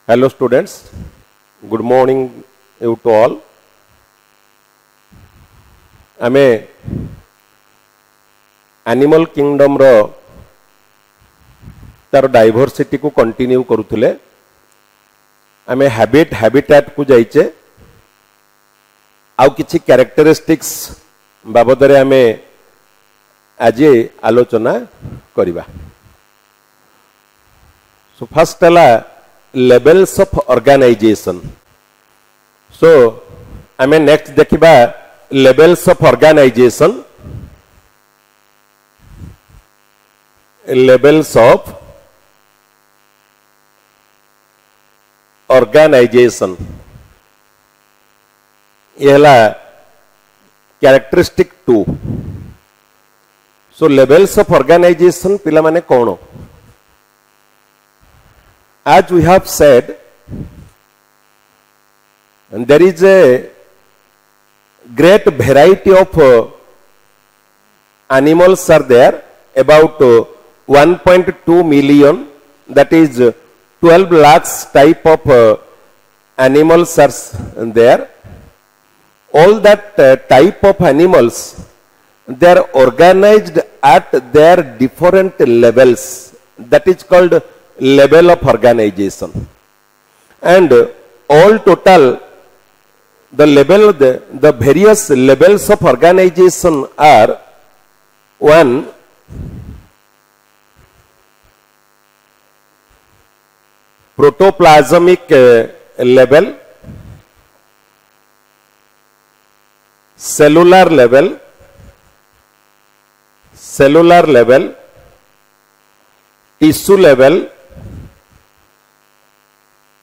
Hello students, good morning you to all. आमे animal kingdom रो तार diversity को continue करूथले. आमे हैबिटेट को जाइचे आउ किछि कैरेक्टरिस्टिक्स बाबदरे आमे आज आलोचना करिबा. सो फर्स्ट हला levels of organization. So आमे नेक्स्ट देखिबा levels of organization. Levels of organization यहला characteristic 2. So levels of organization पिला माने कौन? As we have said, and there is a great variety of animals are there, about 1.2 million, that is 12 lakhs type of animals are there. All that type of animals, they are organized at their different levels. That is called level of organization, and all total the level the various levels of organization are 1, protoplasmic level, cellular level,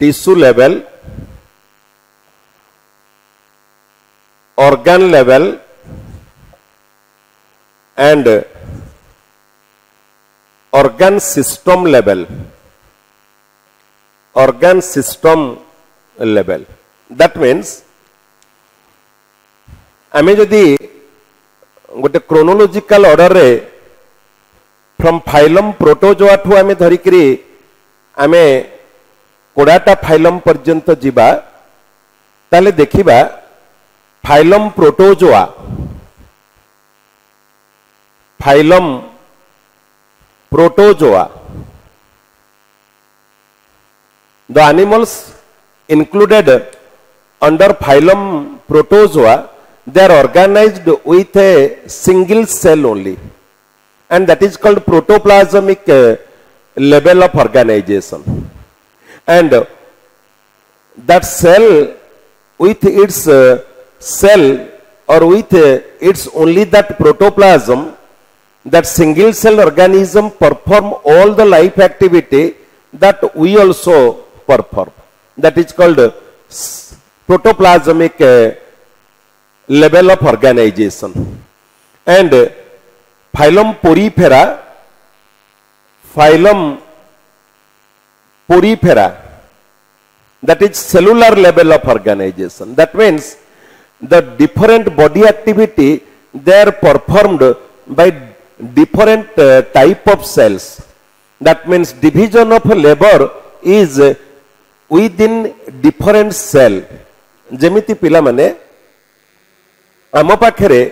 tissue level, organ level, and organ system level. That means आमे जदि गोटे chronological order रे from phylum protozoa ठू आमे धरिकरी आमे कोडाटा phylum पर्यंत जीवा ताले देखिबा phylum protozoa the animals included under phylum protozoa, they are organized with a single cell only, and that is called protoplasmic level of organization. And that cell with its cell or with its only that protoplasm, that single cell organism perform all the life activity that we also perform. That is called protoplasmic level of organization. And phylum porifera, that is cellular level of organization. That means the different body activity, they are performed by different type of cells. That means division of labor is within different cell. जेमिति पिला माने आम पाखरे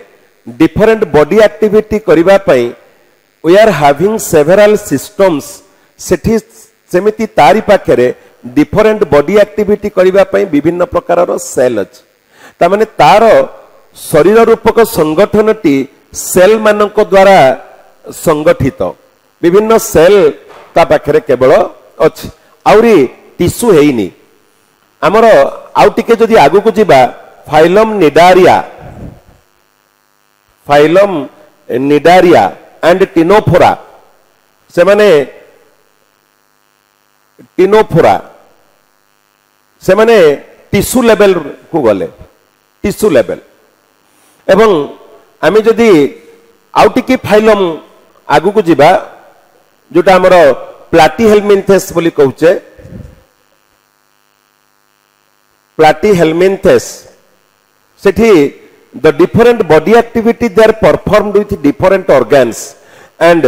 different body activity करिबा पई we are having several systems. सेठी सेमिति तारी पाखरे different body activity करिबा पई विभिन्न प्रकारर सेल अछि. ता माने तार शरीर रूपक संगठनटी सेल मानक द्वारा संगठित. विभिन्न सेल ता पाखरे केवल अछि. आउरी टिश्यू हेइनी. आमर आउ टिके जदि आगु को जिबा फाइलम निडारिया एंड टिनोफोरा, से माने टिश्यू लेवल को गले. टिश्यू लेवल एवं आमे जदि आउ टिके फाइलम आगु को जिबा जोटा हमर प्लाटीहेलमिन्थेस बोली कहउचे. प्लाटीहेलमिन्थेस सेठी the different body activity they are performed with different organs, and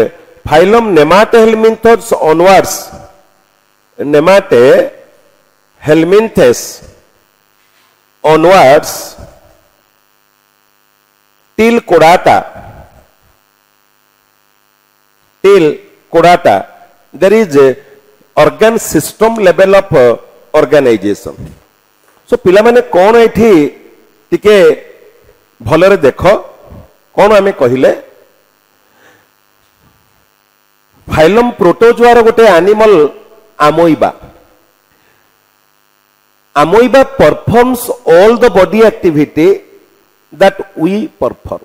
phylum nematohelminthes onwards, nemate helminthes onwards till chordata, there is a organ system level of organization. So पिला माने कौन एठी टिके भलरे देखो कौन आमे कहिले फाइलम प्रोटोजोआ गोटे animal amoeba. Amoeba performs all the body activity that we perform.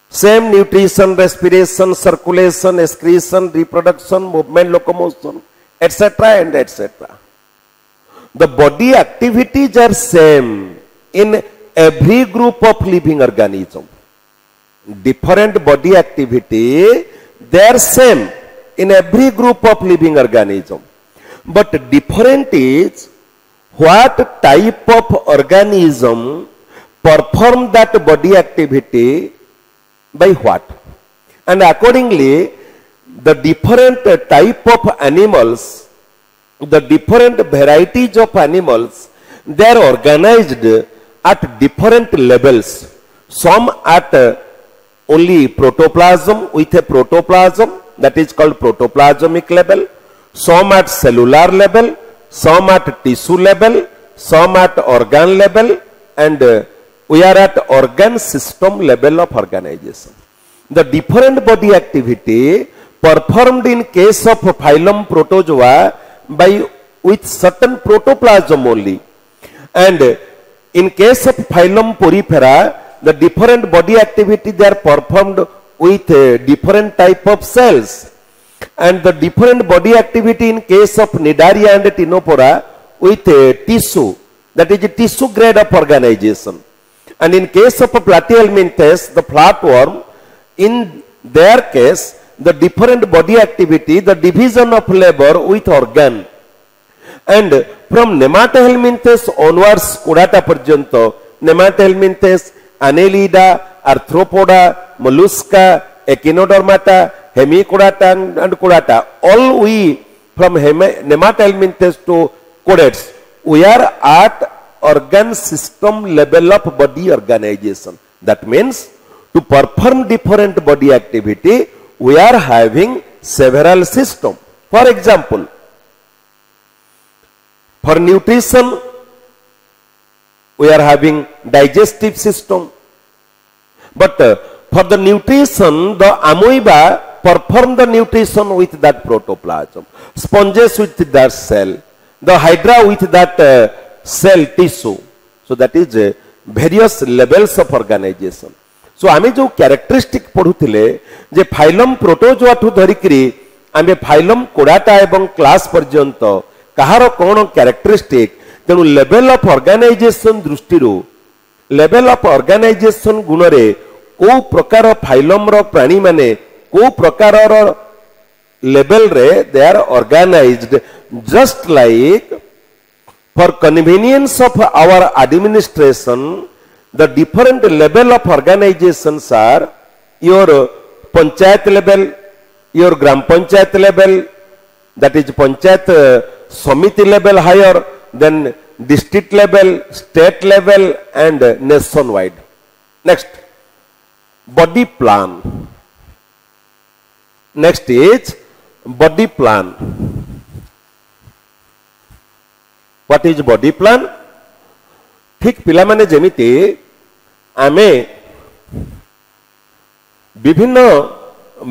Same nutrition, respiration, circulation, excretion, reproduction, movement, locomotion, etc. and etc. The body activities are same in every group of living organism. Different body activity, they are same in every group of living organism. But different is what type of organism perform that body activity by what. And accordingly, the different type of animals, the different varieties of animals, they are organized at different levels. Some at only protoplasm, with a protoplasm, that is called protoplasmic level, some at cellular level, some at tissue level, some at organ level, and we are at organ system level of organization. The different body activity performed in case of phylum Protozoa by with certain protoplasm only, and in case of phylum Porifera, the different body activity they are performed with different type of cells, and the different body activity in case of Cnidaria and Ctenophora with tissue, that is a tissue grade of organization, and in case of Platyhelminthes, the flatworm, in their case the different body activity, the division of labor with organ, and from Nematohelminthes onwards Chordata paryanto, Nematohelminthes, Annelida, Arthropoda, Mollusca, Echinodermata, Hemichordata and Chordata, all we from Nematohelminthes to Chordates, we are at organ system level of body organization. That means to perform different body activity, we are having several systems. For example, for nutrition, we are having digestive system. But for the nutrition, the amoeba perform the nutrition with that protoplasm, sponges with that cell, the hydra with that cell tissue. So that is various levels of organization. So आमे जो characteristic पढ़ुथिले जे phylum protozoa ठु धरिकरी आमे phylum कोडाटा एवं class पर्यंत कहार कोन characteristic तेणु level of organisation दृष्टि level of organisation गुण रे को प्रकार फाइलम रो प्राणी माने को प्रकार लेवल रे they are organised just like for convenience of our administration the different level of organizations are your panchayat level, your gram panchayat level, that is panchayat samiti level higher, then district level, state level and nationwide. Next, body plan. Next is body plan. What is body plan? ठीक पिला माने जेमिति आमे विभिन्न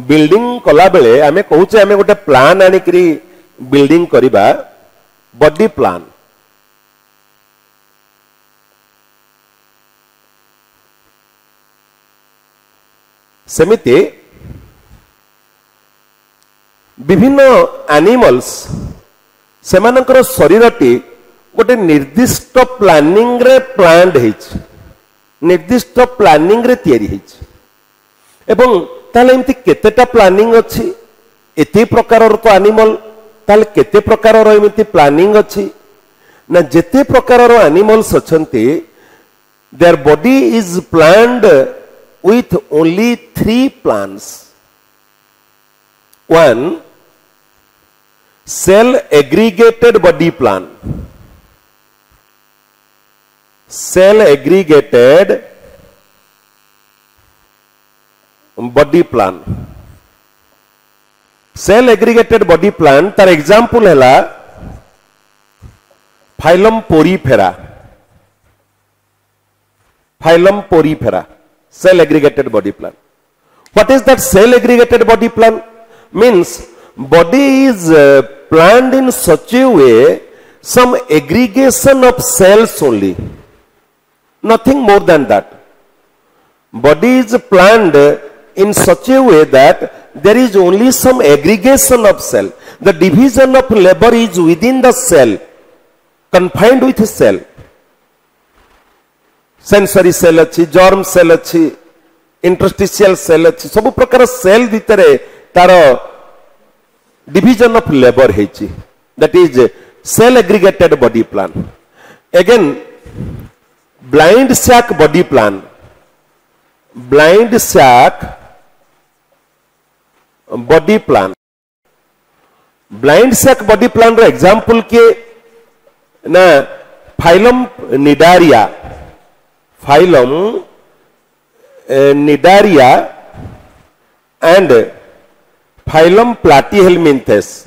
building कला बेले आमे कहूचे आमे गोटे प्लान आनिकरी बिल्डिंग करिबा बॉडी प्लान सेमिति विभिन्न एनिमल्स सेमानकर शरीरटी गोटे निर्दिष्ट प्लानिंग रे प्लान्ड हेच निर्दिष्ट प्लानिंग रे तयारी हेच एवं ताले एमती केतेटा प्लानिंग अछि एते प्रकार तो एनिमल ताले केते प्रकार रो एमती प्लानिंग अछि ना जेते प्रकार रो एनिमल्स अछंती their body is planned with only 3 plans. One, Cell aggregated body plan. Cell aggregated body plan. Cell aggregated body plan तार example है phylum Porifera. Phylum Porifera. Cell aggregated body plan. What is that cell aggregated body plan? Means body is planned in such a way, some aggregation of cells only. Nothing more than that. Body is planned in such a way that there is only some aggregation of cell. The division of labor is within the cell, confined with a cell. Sensory cell अच्छी, germ cell अच्छी, interstitial cell अच्छी, सब प्रकार cell भितरे तारो division of labor है, that is cell aggregated body plan. Again, blind sac body plan. Blind sac body plan. Blind sac body plan row example के ना phylum Cnidaria. Phylum Cnidaria and phylum Platyhelminthes.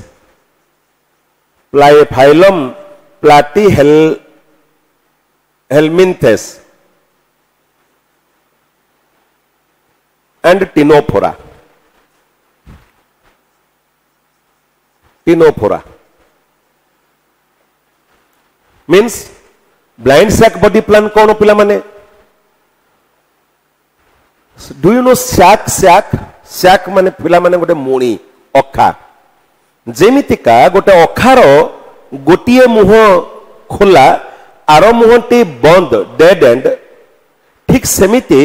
Phylum Platyhelminthes and Ctenophora. Ctenophora means blind sac body plan कौन पिला माने? Do you know sac? Sac माने पिला माने गोटे मुणी अखा जेमितिका गोटे अखार गोटिए मुह खोला आर मुहटी बंद डेड एंड ठीक सेमिति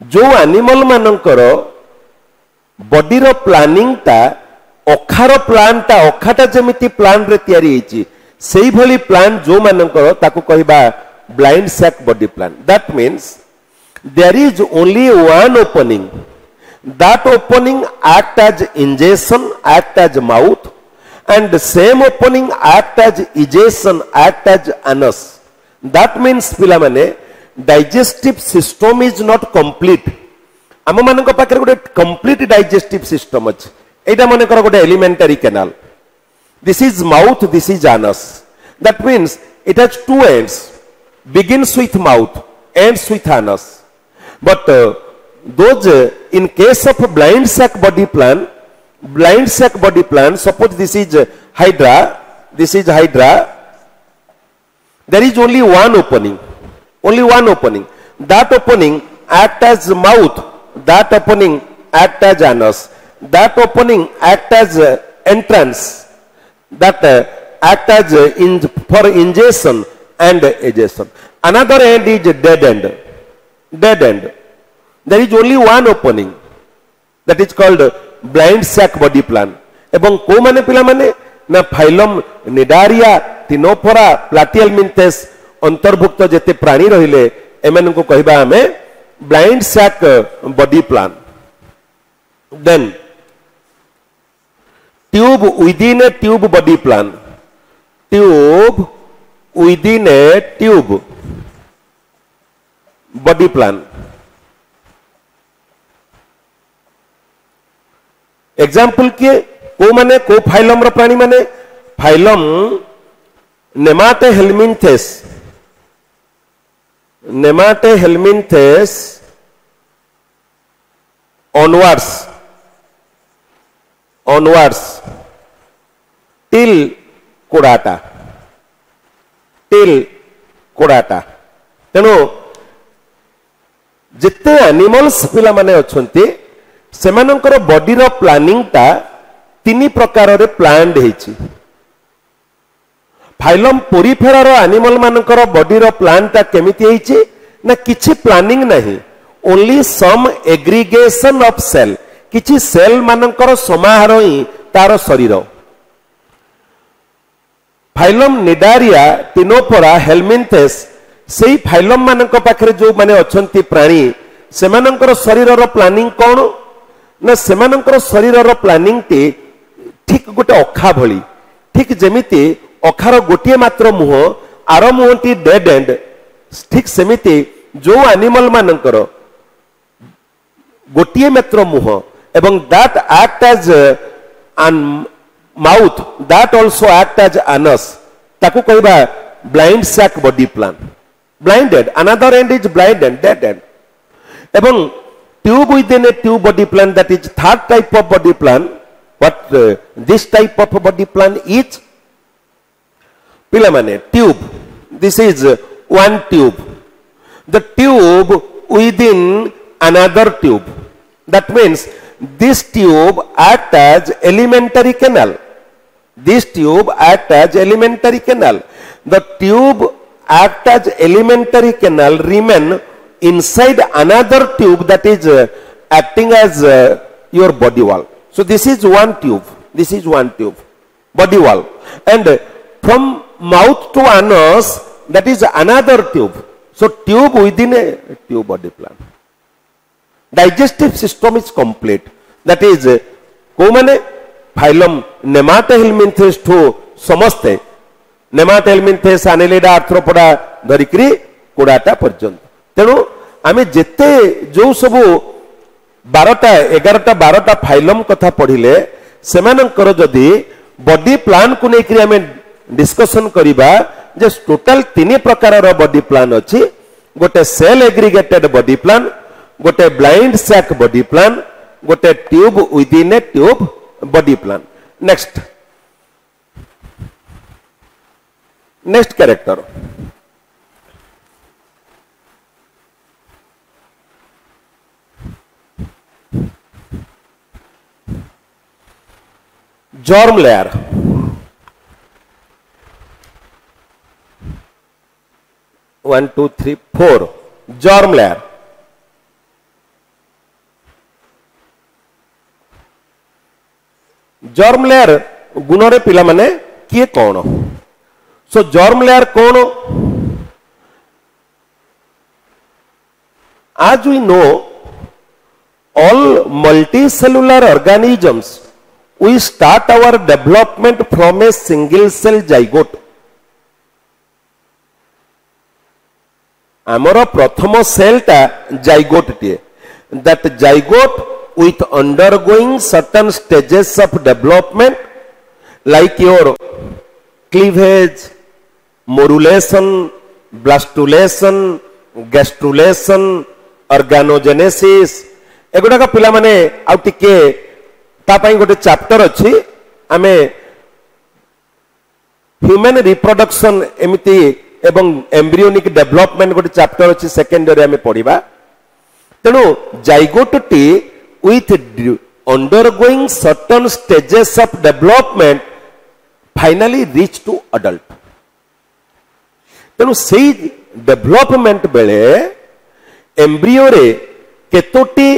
जो एनिमल मानकर बॉडी रो प्लानिंग ता अखार प्लान ता अखाटा जेमिति प्लान रे तयारी हेची सेही भली प्लान जो मानकर ताकू कहबा blind sac body plan. That means there is only one opening. That opening act as ingestion, act as mouth, and the same opening act as ejection, act as anus. That means पिला माने digestive system is not complete. आम मान पाखे गोटे complete digestive system अच्छे. एटा मन कर गोटे elementary canal. This is mouth, this is anus. That means it has two ends. Begins with mouth, ends with anus. But those in case of blind sac body plan, suppose this is hydra, there is only one opening. That opening act as mouth, that opening act as anus, that opening act as entrance, that act as for ingestion and ejection. Another end is dead end. There is only one opening, that is called blind sac body plan. एवं को माने पिला माने ना phylum Cnidaria, Ctenophora, Platyhelminthes अंतर्भुक्त जेते प्राणी रहिले एमन को कहबा हमें blind sac body plan. Then tube within a tube body plan. Tube within a tube body plan. Example किए को माने को फाइलम रो प्राणी माने फाइलम नेमाटेहेलमिन्थेस onwards till कोडाटा. तेणु जिते एनिमल्स पिला माने अछंती सेमानंकर बॉडी रो प्लानिंग ता तीन प्रकार रे प्लान्ड हेची. फाइलम पोरीफेरा रो एनिमल मानकर बॉडी रो प्लान ता केमिति हेची ना किछि प्लानिंग नहीं, only some aggregation of cell. किछि सेल मानकर समाहार ही तार शरीर. फाइलम निडारिया, टिनोफोरा, हेलमिन्थेस सेही फाइलम मानक पाखरे जो माने अछंती प्राणी सेमानंकर शरीर रो प्लानिंग कोन ना सेमानंकर शरीर रो प्लानिंग टी ठीक ठीक गोटे अखा भली ठीक जेमिति अखार गोटे मात्र मुह आर मुहटी डेड एंड ठीक सेमिति जो एनिमल मानकर गोटे मात्र मुह एवं that act as an mouth that also act as anus ताकू कहबा blind sac body plan blinded another end is blind and dead end एवं tube within a tube body plan that is third type of body plan what this type of body plan is pila mane tube this is one tube the tube within another tube that means this tube act as elementary canal this tube act as elementary canal the tube act as elementary canal remain inside another tube that is acting as your body wall so this is one tube body wall and from mouth to anus that is another tube so tube within a tube body plan digestive system is complete that is को माने phylum Nematohelminthes ठो समस्ते Nematohelminthes Annelida Arthropoda धरिकरी कोडाटा पर्यंत तेणु आमे जेते जो सबु 12टा 11टा 12टा फाइलम कथा पढ़िले सेमानकर जदि बॉडी प्लान को नेकरी आमे डिस्कशन करिबा जे टोटल 3 प्रकार रो बॉडी प्लान अछि गोटे सेल एग्रीगेटेड बॉडी प्लान गोटे ब्लाइंड सैक बॉडी प्लान गोटे tube within a tube body plan next character germ layer 1 2 3 4 germ layer germ layer गुण रे पिला माने किए कौन सो जॉर्म लेयर कौन as we know all multicellular organisms we start our development from a single cell zygote आमर प्रथम cell टा जाइगोट टे that zygote with undergoing certain stages of development like your cleavage, morulation, blastulation, gastrulation, organogenesis एगुड़ा पिला माने आउ टिके तापाई गोटे chapter अच्छी आमे ह्यूमन रिप्रोडक्शन एमिति एवं एम्ब्रियोनिक डेवलपमेंट गोटे चैप्टर अच्छी सेकेंड रे आमे पढ़िबा तेणु zygote T with undergoing certain stages of development finally reach to adult तेणु से डेवलपमेंट बेले एम्ब्रियो रे केतोटी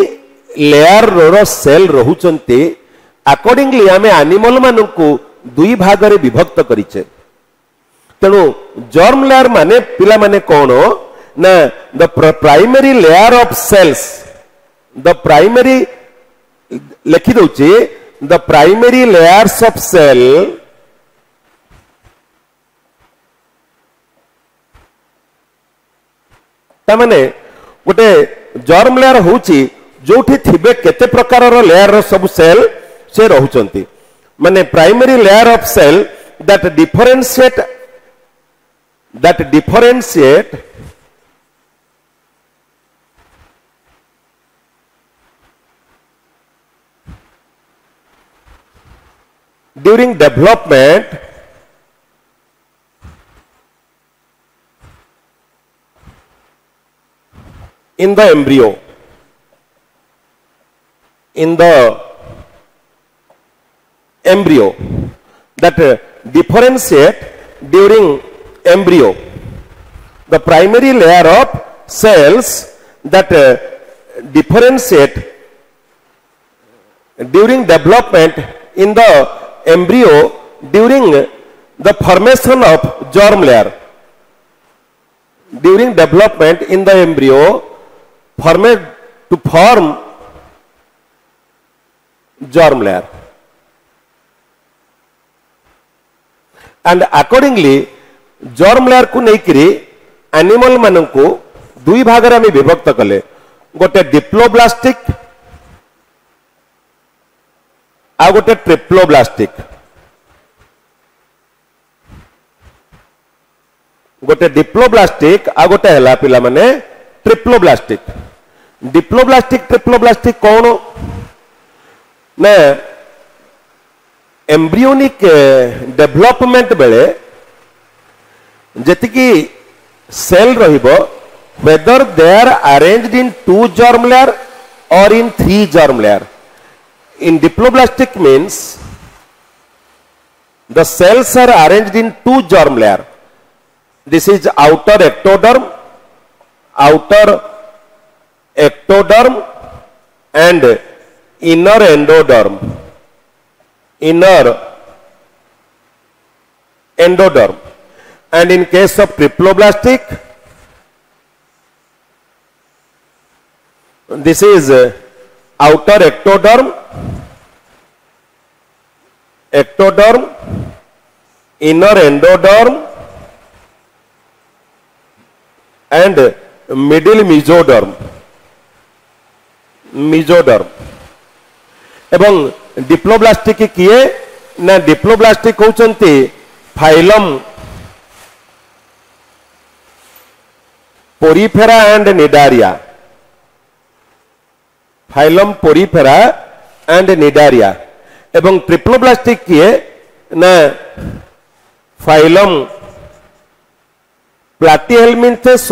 लेयर रो सेल रहुचंती अकॉर्डिंगली आमे एनिमल मानकु दुई भाग रे विभक्त करिचे तेणु जर्म लेयर माने पिला माने कोन ना the primary layer of cells the primary लिखि दउचे the primary layers of cell तमाने गोटे जर्म लेयर होची जोठी थिबे केते प्रकार रो लेयर रो सब सेल से रहुचंती माने primary layer of cell that differentiate during development in the embryo that differentiate during embryo the primary layer of cells that differentiate during development in the embryo during the formation of germ layer during development in the embryo formed to form germ layer and accordingly germ layer को लेकिरी animal मान को दुई भाग में विभक्त कले गोटे diploblastic आ गोटे ट्रिप्लोब्लास्टिक गोटे डिप्लोब्लास्टिक आ गोटे है पिला माने ट्रिप्लोब्लास्टिक डिप्लोब्लास्टिक ट्रिप्लोब्लास्टिक कौन ना एम्ब्रियोनिक डेवलपमेंट बेले जेतिकी सेल रहिबो whether they are arranged in 2 germ layer or in 3 germ layer. In diploblastic means the cells are arranged in 2 germ layer. This is outer ectoderm and inner endoderm. And in case of triploblastic, this is outer ectoderm, inner endoderm and middle mesoderm. एवं diploblastic किए ना diploblastic होचंती phylum Porifera and Cnidaria phylum Porifera and Cnidaria एवं triploblastic किए ना phylum Platyhelminthes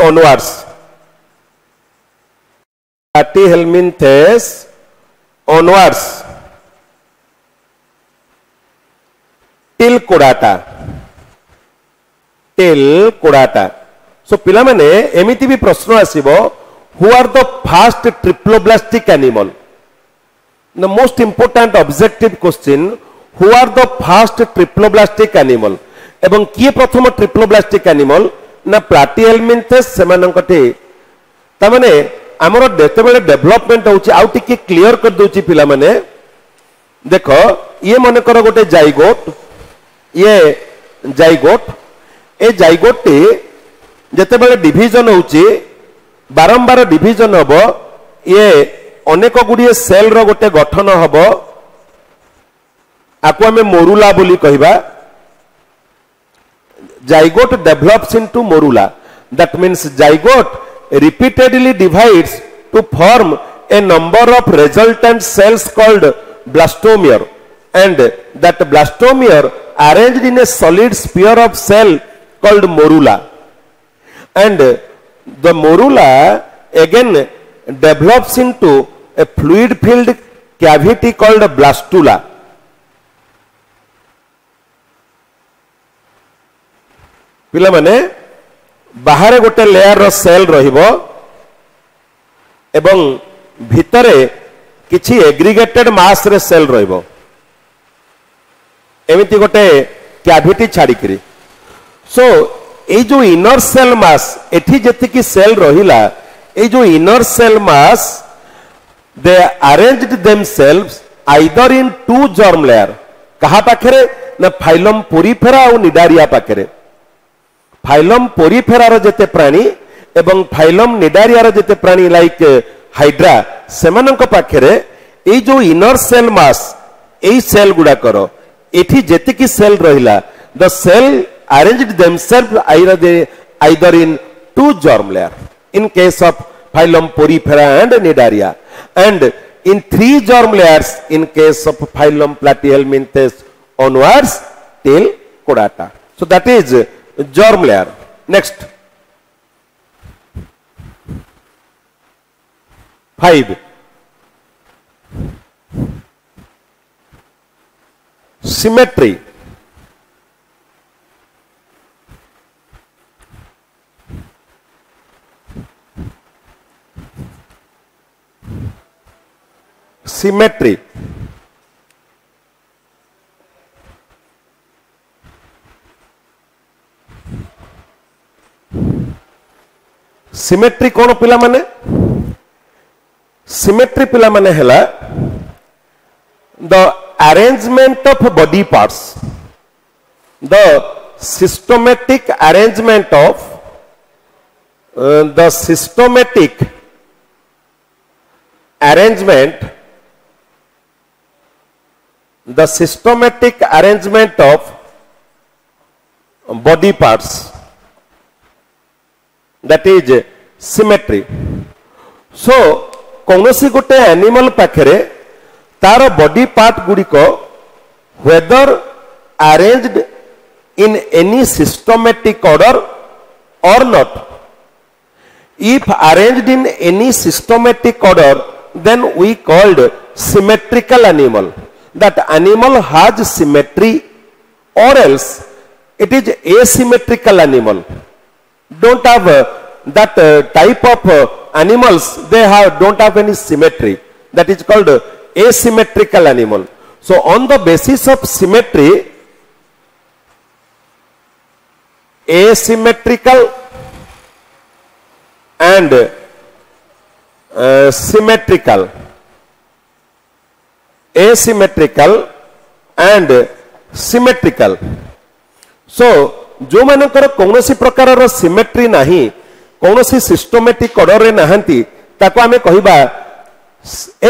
onwards till कोडाटा so पिला माने एमिति भी प्रश्न आसीबो who are the first triploblastic animal the most important objective question who are the first triploblastic animal एवं किए प्रथम ट्रिप्लोब्लास्टिक एनिमल ना प्लाटीहेल्मिन्थेस सेमानंकटे ता माने हमर देते बेले डेवलपमेंट होची आउ टिके क्लियर कर दोची पिला माने देखो ये मन कर गोटे जाइगोट ये जाइगोट ए जाइगोट टी जेते बेले डिवीजन होची बारंबार डिवीजन हबो ये अनेक गुड़िए सेल रो गोटे गठन हबो आको हमें मोरुला बोली कहिबा zygote develops into morula that means zygote repeatedly divides to form a number of resultant cells called blastomere and that blastomere arranged in a solid sphere of cell called morula and the morula again develops into a fluid filled cavity called blastula. पिला माने बाहर गोटे layer रो cell रहिबो एवं भितरे किछि aggregated मास रे cell रहिबो एमिति गोटे कैविटी छाड़ी करी सो ए जो इनर सेल मास एठी जति की सेल रहिला ए जो inner cell mass they arranged themselves either in 2 germ layer कहा पाखरे ना फाइलम पोरीफेरा और निडारिया पाखरे फाइलम पोरीफेरार जेते प्राणी एवं फाइलम निडारियार जेते प्राणी लाइक हाइड्रा सेमानक पाखरे ए जो इनर सेल मास ए सेल गुडा करो एठी जेते की सेल रहिला the cell arranged themselves either in 2 germ layer in case of phylum Porifera and Cnidaria and in 3 germ layers in case of phylum Platyhelminthes onwards till कोडाटा so that is germ layer. Next 5 symmetry. Symmetry कौन पिला माने symmetry पिला माने हैला the arrangement of body parts the systematic arrangement of the systematic arrangement of body parts, that is symmetry. So कौनसी गोटे animal पाखरे तार बॉडी पार्ट गुड़िक whether arranged in any systematic order or not. If arranged in any systematic order, then we called symmetrical animal. That animal has symmetry, or else it is asymmetrical animal. Don't have that type of animals, they don't have any symmetry. That is called asymmetrical animal. So on the basis of symmetry, asymmetrical and symmetrical, asymmetrical and symmetrical. So जो मानकर कौनसी प्रकार symmetry नाही, कौनसी systematic order रे नाहंती, ताको आमे कहिबा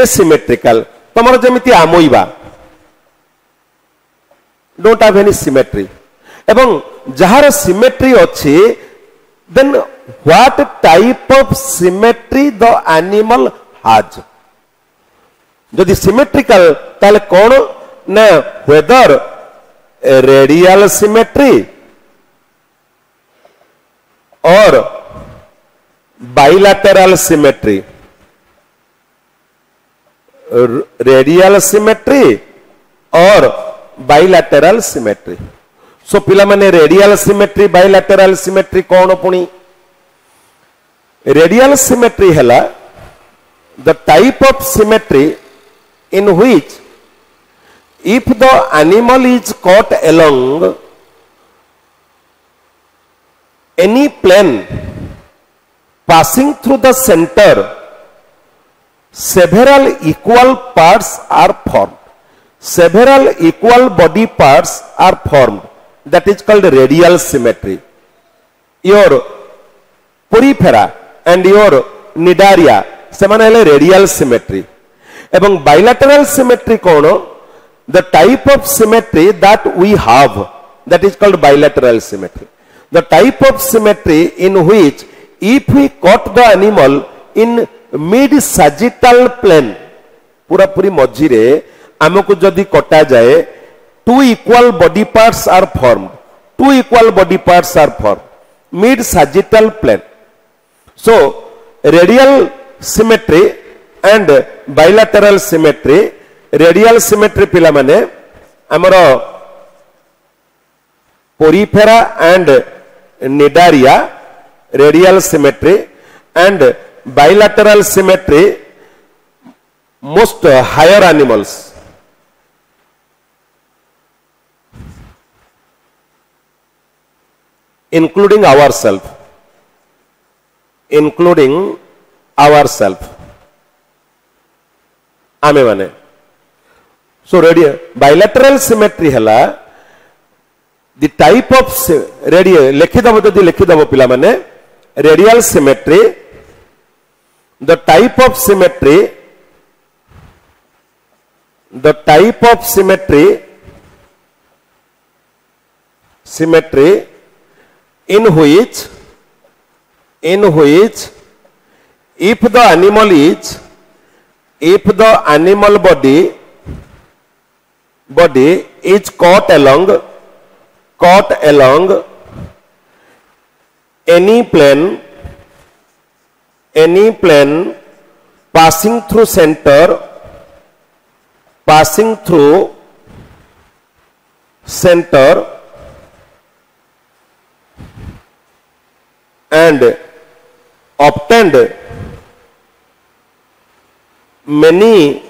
एसिमेट्रिकल. तमर जेमिति amoeba don't have any symmetry, एवं जहार सिमेट्री अच्छी, then what type of symmetry the animal has. यदि सिमेट्रिकल ताले कौन ना, whether radial symmetry or bilateral symmetry, radial symmetry or bilateral symmetry. So पिला माने रेडियल सिमेट्री, बाइलैटरल सिमेट्री कौन पुणी? रेडियल सिमेट्री हैला the type of symmetry in which if the animal is caught along any plane passing through the center, several equal parts are formed. Several equal body parts are formed. That is called radial symmetry. Your periphery and your nidaria, semane hele radial symmetry. Ebong bilateral symmetry kono? The type of symmetry that we have, that is called bilateral symmetry. The type of symmetry in which if we cut the animal in mid sagittal plane, पूरा पूरी मझिरे आमको जदि कटा जाए, two equal body parts are formed. Two equal body parts are formed mid sagittal plane. So radial symmetry and bilateral symmetry. Radial symmetry पिला माने हमर Porifera and Cnidaria, radial symmetry, and bilateral symmetry most higher animals. including ourselves आमे माने. So bilateral symmetry है the type of radial, लिखिदब जदि लिखिदब पिला माने radial symmetry, the type of symmetry in which if the animal body is caught along any plane passing through center and obtained many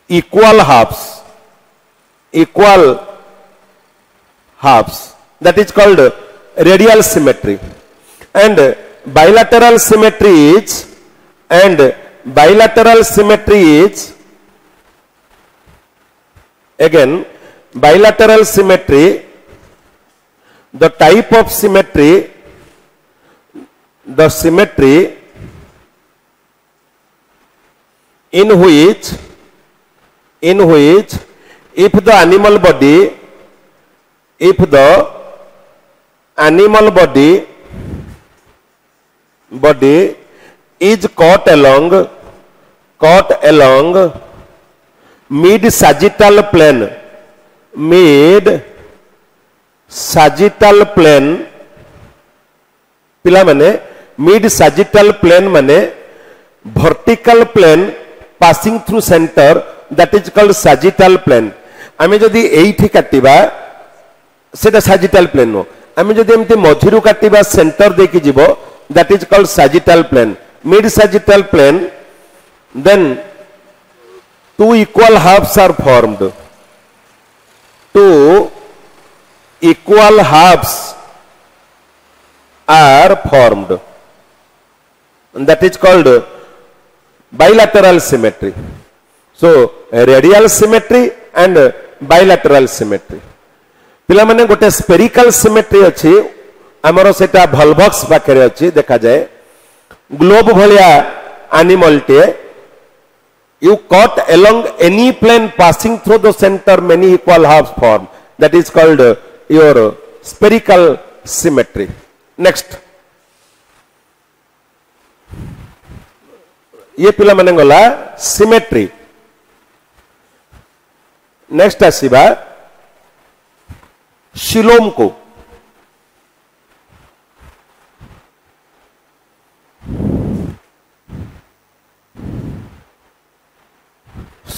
equal halves, that is called radial symmetry. And bilateral symmetry is again bilateral symmetry the type of symmetry, the symmetry in which if the animal body is caught along mid sagittal plane, पिला माने mid sagittal plane माने vertical plane passing through center, that is called sagittal plane. आमे जदि एठी काटिबा सेटा sagittal plane no, आमे जदि एमती मझिरु काटिबा सेंटर देखि जीवो, that is called sagittal plane. Mid sagittal plane, then two equal halves are formed. Two equal halves are formed, and that is called bilateral symmetry. So radial symmetry and bilateral symmetry. पिला माने गोटे spherical symmetry अच्छी आमरो सेटा volvox पाखरे अच्छी देखा जाए globe भलिया animal टे you cut along any plane passing through the center many equal halves form, that is called your spherical symmetry. Next, ये पिला माने गला symmetry. Next आसीबा शिलोम को.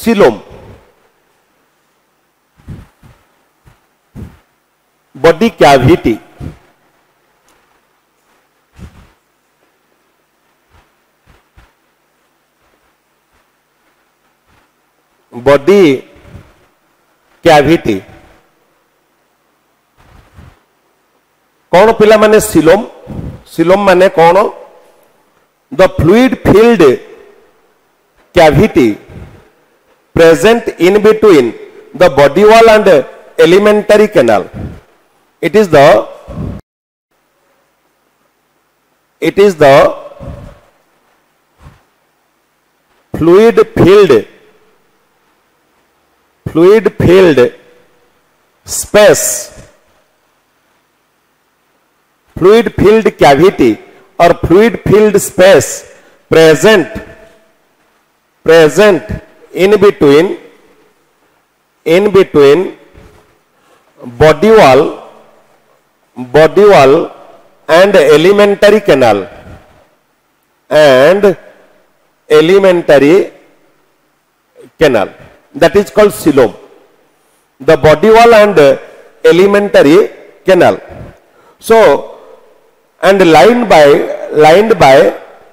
Coelom body cavity, body cavity कौन पिला माने सिलोम. सिलोम माने कौन? The fluid field cavity present in between the body wall and alimentary canal. It is the fluid filled space, fluid filled cavity or fluid filled space present in between body wall and alimentary canal that is called coelom. The body wall and alimentary canal, so and lined by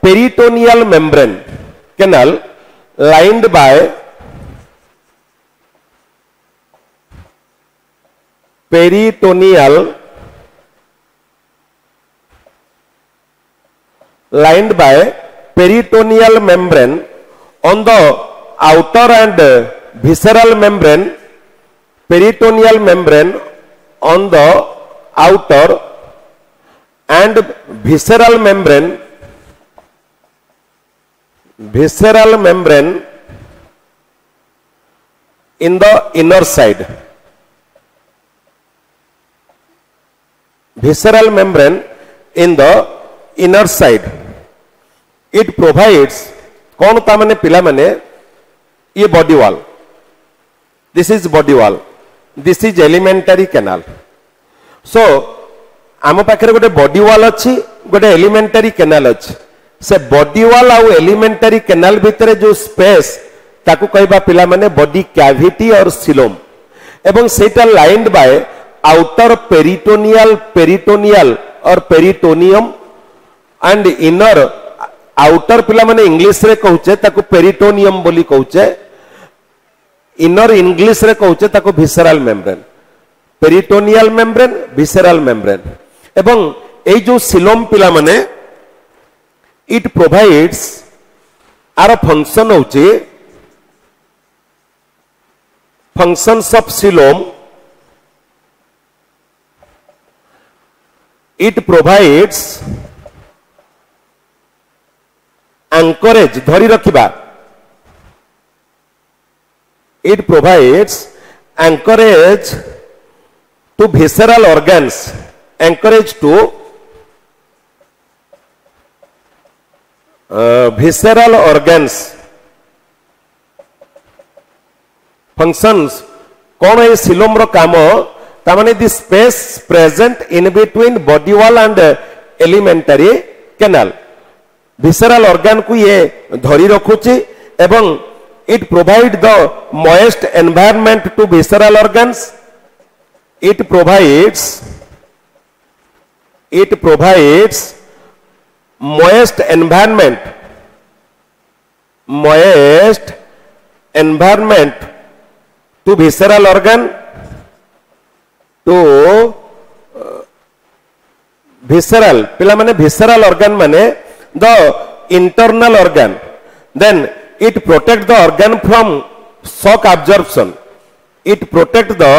peritoneal membrane canal, lined by peritoneal membrane on the outer and visceral membrane, peritoneal membrane on the outer and visceral membrane in the inner side. Visceral membrane in the inner side. It provides कौन ता माने पिला माने ये body wall. This is body wall. This is alimentary canal. So आम पाखे गोटे body wall अच्छी, गोटे alimentary canal अच्छी. से बॉडी वाल आउ एलिमेंटरी कैनाल भितर जो स्पेस ताकू कहबा पिला माने बॉडी कैविटी और सिलोम, एवं सेटा लाइंड बाय आउटर पेरिटोनियल और पेरिटोनियम एंड इनर आउटर पिला माने इंग्लिश रे कहउचे ताकू पेरिटोनियम बोली कहउचे, इनर इंग्लिश रे कहउचे ताकू visceral membrane. Peritoneal membrane, visceral membrane. एवं ए जो सिलोम पिला माने it provides our function होचे functions of coelom it provides anchorage धरी रखिबा, it provides anchorage to visceral organs, anchorage to visceral organs functions। कौन है सिलोम रो काम, तामाने the space present in between body wall and alimentary canal, visceral organ को ये धरी रखुची एवं it provide the moist environment to visceral organs, it provides moist environment to visceral organ, to visceral पिला माने visceral organ माने the internal organ, then it protect the organ from shock absorption, it protect the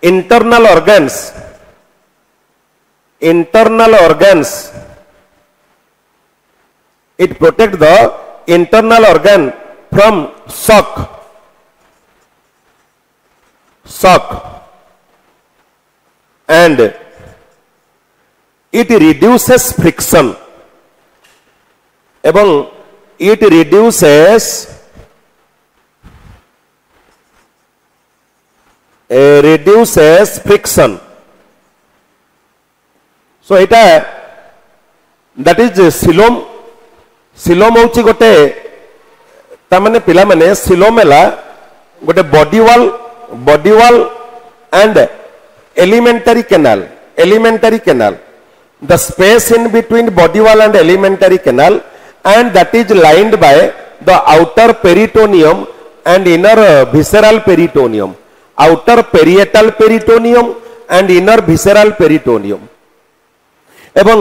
internal organs it protect the internal organ from shock and it reduces friction एवं it reduces friction। so Etah that is coelom होची गोटे तामाने पिला माने coelom एला गोटे body wall and alimentary canal the space in between body wall and alimentary canal and that is lined by the outer peritoneum and inner visceral peritoneum, outer parietal peritoneum and inner visceral peritoneum. एवं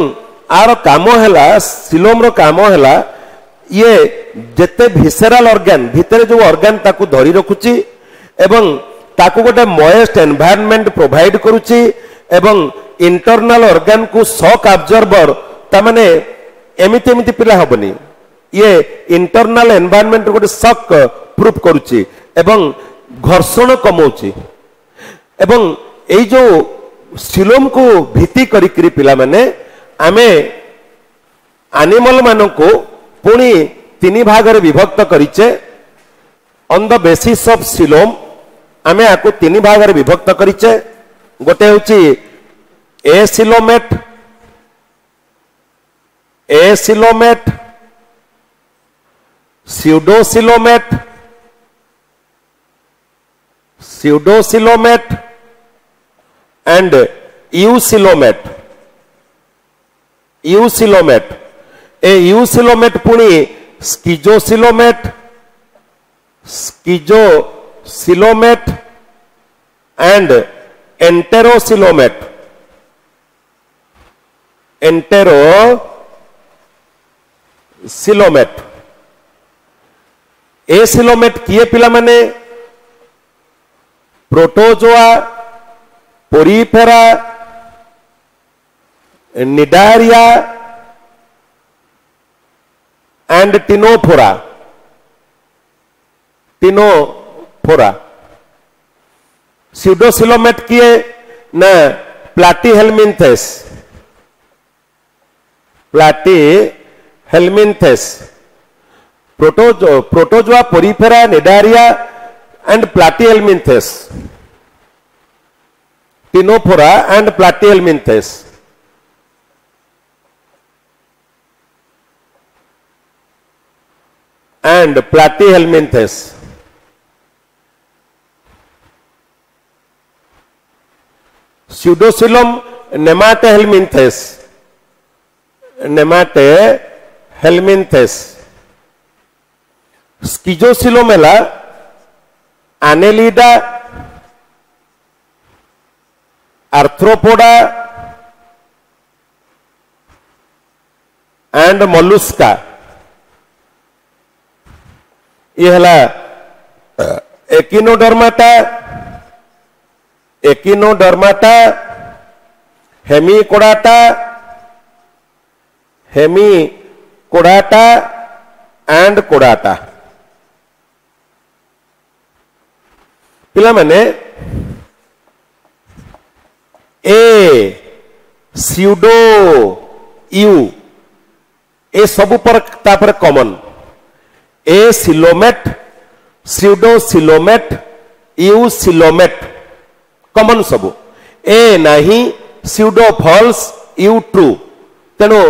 are काम है coelom रो काम है ये जेते विसराल organ भितर जो ऑर्गन ताकू धरी रखुची एवं ताकू गोटे मॉइस्ट एनवायरनमेंट प्रोवाइड करुची एवं इंटरनल ऑर्गन को शॉक अब्जॉर्बर तामाने एमिति एमिति पिला हबनी, ये इंटरनल एनवायरनमेंट गोटे शॉक प्रूफ करुची एवं घर्षण कमौची एवं एई जो सिलोम को भीति करी पिला माने आमे एनिमल मानन को पुणी तीन भाग रे विभक्त करिचे। On the basis of coelom आमे आको तीन भाग रे विभक्त करिचे, गोटे होची एसिलोमेट, स्यूडोसिलोमेट एंड यूसिलोमेट। ए यूसिलोमेट पुणी स्किजोसिलोमेट एंड एंटेरोसिलोमेट। एसिलोमेट किए पिला माने Protozoa, Porifera, Cnidaria and Ctenophora. Pseudocoelomate किए ना Platyhelminthes, Protozoa, Porifera, Cnidaria and Platyhelminthes, Ctenophora and Platyhelminthes. and platyhelminthes। pseudoxylum nematohelminthes। schizoxylum है annelida, arthropoda and mollusca। ये हला एकिनोडर्माटा एकिनोडर्माटा हेमिकोडाटा हेमिकोडाटा एंड कोडाटा पिला माने ए स्यूडो यू ए सब पर तापर common A coelomate pseudo coelomate you coelomate common sub ए नहीं pseudo false you true तेणु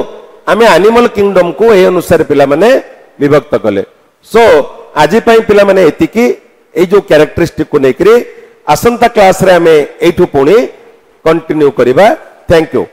आम एनिमल किंगडम को ए अनुसार पिला माने विभक्त कले सो आज पिला माने एतिकी ए जो कैरेक्टरिस्टिक को लेकर आसंता क्लास रे आमे एठू पुणी कंटिन्यू करिबा थैंक यू।